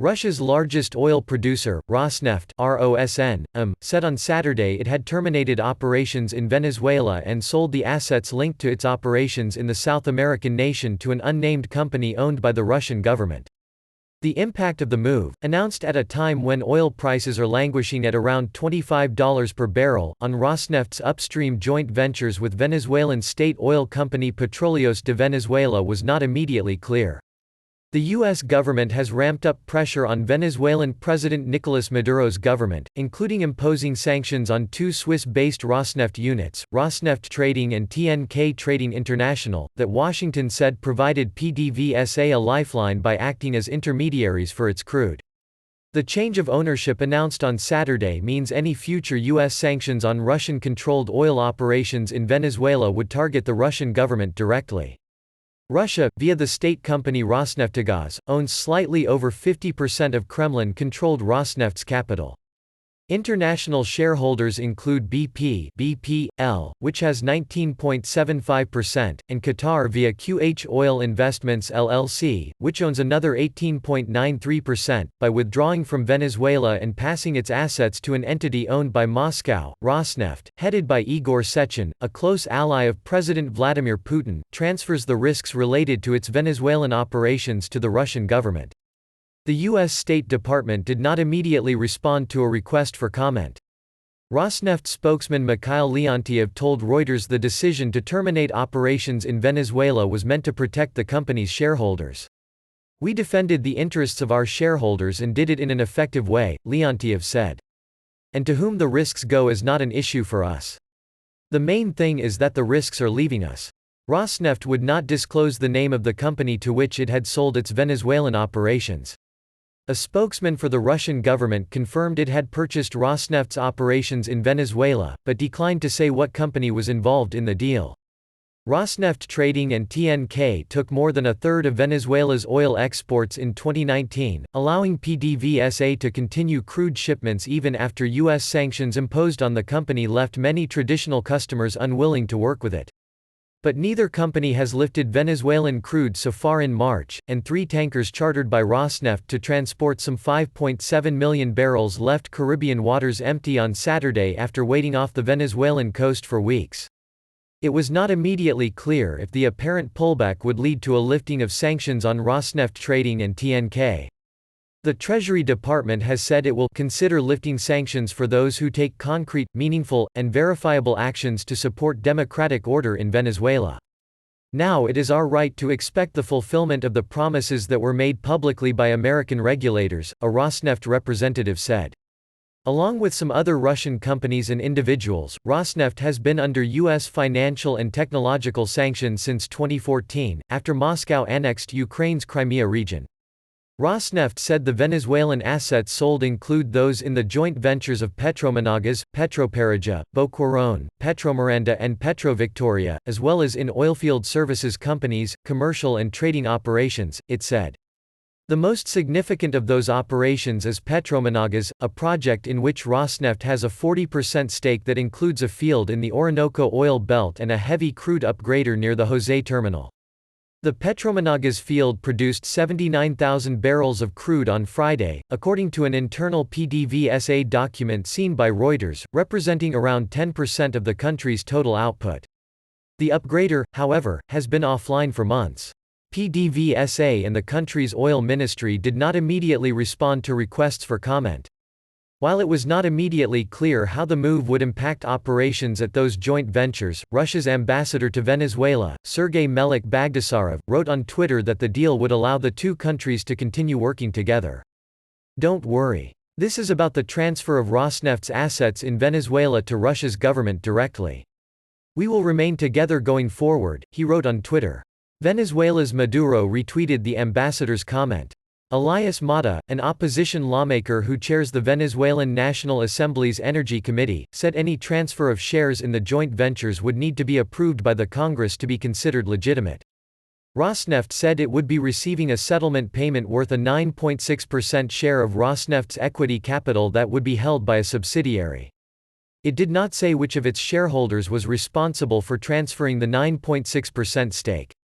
Russia's largest oil producer, Rosneft said on Saturday it had terminated operations in Venezuela and sold the assets linked to its operations in the South American nation to an unnamed company owned by the Russian government. The impact of the move, announced at a time when oil prices are languishing at around $25 per barrel, on Rosneft's upstream joint ventures with Venezuelan state oil company Petróleos de Venezuela was not immediately clear. The U.S. government has ramped up pressure on Venezuelan President Nicolás Maduro's government, including imposing sanctions on two Swiss-based Rosneft units, Rosneft Trading and TNK Trading International, that Washington said provided PDVSA a lifeline by acting as intermediaries for its crude. The change of ownership announced on Saturday means any future U.S. sanctions on Russian-controlled oil operations in Venezuela would target the Russian government directly. Russia, via the state company Rosneftgaz, owns slightly over 50% of Kremlin-controlled Rosneft's capital. International shareholders include BP, which has 19.75%, and Qatar via QH Oil Investments LLC, which owns another 18.93%. By withdrawing from Venezuela and passing its assets to an entity owned by Moscow, Rosneft, headed by Igor Sechin, a close ally of President Vladimir Putin, transfers the risks related to its Venezuelan operations to the Russian government. The U.S. State Department did not immediately respond to a request for comment. Rosneft spokesman Mikhail Leontiev told Reuters the decision to terminate operations in Venezuela was meant to protect the company's shareholders. "We defended the interests of our shareholders and did it in an effective way," Leontiev said. "And to whom the risks go is not an issue for us. The main thing is that the risks are leaving us." Rosneft would not disclose the name of the company to which it had sold its Venezuelan operations. A spokesman for the Russian government confirmed it had purchased Rosneft's operations in Venezuela, but declined to say what company was involved in the deal. Rosneft Trading and TNK took more than a third of Venezuela's oil exports in 2019, allowing PDVSA to continue crude shipments even after U.S. sanctions imposed on the company left many traditional customers unwilling to work with it. But neither company has lifted Venezuelan crude so far in March, and 3 tankers chartered by Rosneft to transport some 5.7 million barrels left Caribbean waters empty on Saturday after waiting off the Venezuelan coast for weeks. It was not immediately clear if the apparent pullback would lead to a lifting of sanctions on Rosneft Trading and TNK. The Treasury Department has said it will consider lifting sanctions for those who take concrete, meaningful, and verifiable actions to support democratic order in Venezuela. "Now it is our right to expect the fulfillment of the promises that were made publicly by American regulators," a Rosneft representative said. Along with some other Russian companies and individuals, Rosneft has been under U.S. financial and technological sanctions since 2014, after Moscow annexed Ukraine's Crimea region. Rosneft said the Venezuelan assets sold include those in the joint ventures of Petromonagas, Petroperija, Boquerón, Petromiranda and Petrovictoria, as well as in oilfield services companies, commercial and trading operations, it said. The most significant of those operations is Petromonagas, a project in which Rosneft has a 40% stake that includes a field in the Orinoco oil belt and a heavy crude upgrader near the José terminal. The Petromonagas field produced 79,000 barrels of crude on Friday, according to an internal PDVSA document seen by Reuters, representing around 10% of the country's total output. The upgrader, however, has been offline for months. PDVSA and the country's oil ministry did not immediately respond to requests for comment. While it was not immediately clear how the move would impact operations at those joint ventures, Russia's ambassador to Venezuela, Sergei Melik Bagdasarov, wrote on Twitter that the deal would allow the two countries to continue working together. "Don't worry. This is about the transfer of Rosneft's assets in Venezuela to Russia's government directly. We will remain together going forward," he wrote on Twitter. Venezuela's Maduro retweeted the ambassador's comment. Elias Mata, an opposition lawmaker who chairs the Venezuelan National Assembly's Energy Committee, said any transfer of shares in the joint ventures would need to be approved by the Congress to be considered legitimate. Rosneft said it would be receiving a settlement payment worth a 9.6% share of Rosneft's equity capital that would be held by a subsidiary. It did not say which of its shareholders was responsible for transferring the 9.6% stake.